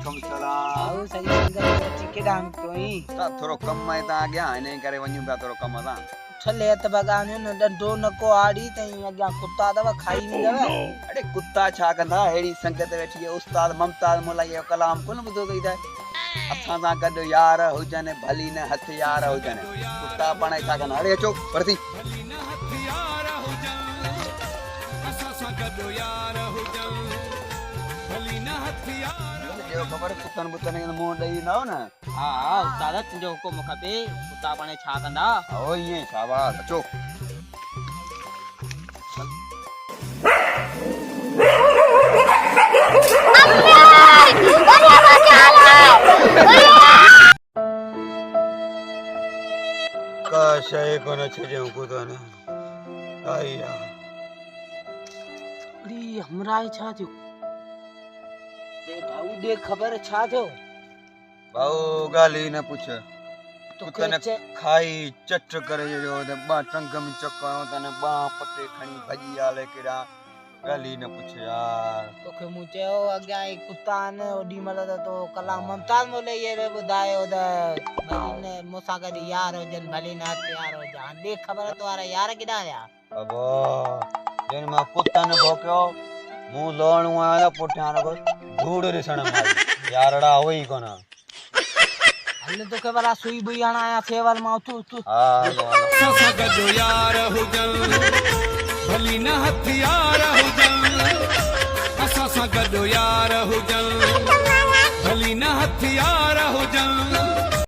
वालेकुम सलाम। आओ सही संगत चिके डांग तोई ता थोरो कम में ता गया इने करे वन्यू बा थोरो कम ता छले त बगाने न डंडो नको आड़ी तई अग्या कुत्ता दवा खाई नहीं दवा अरे कुत्ता छा कंदा हेड़ी संगत वेठी उस्ताद ममताज मोला ये कलाम कोन बुधो गई दा असां सा गड यार हुजन भली न हथियार हुजन कुत्ता पाणे छा कंदा अरे अचो परती जो खबर कुत्तन बुतन के मुंह दई न हो न हां उस्ताद तुंजो हुकुम खपे कुत्ता पाणे छा कंदा ओ ये शाबाश अचो का शय को न छजऊ कुतन आइया अरे हमरा छा थियो दे भाऊ दे खबर छा थियो भाऊ गाली न पूछ तो कुतन खाई चट करे जो ने बा टंग में चक्कर तने बा पटे खणी भजी आले केड़ा गाली न पूछ यार तोखे मु चयो अग्या एक कुत्ता ने ओडी मल तो कलाम ममताज मोले ये रे बुधायो द भली ने मोसा गडी यार हो जन भली ना यार हो जा दे खबर तुम्हारा यार किदा या अबो जन मा कुत्तन भोक्यो मु लोणू आला पुठ्यान को धूड़ रिसण मारी यारड़ा होई कोना हमने तो के वाला सुई बुई आना आया सेवल मा तू ससा गजो यार हुजन भली न हथियार हुजन असा सा गजो यार हुजन भली न हथियार हुजन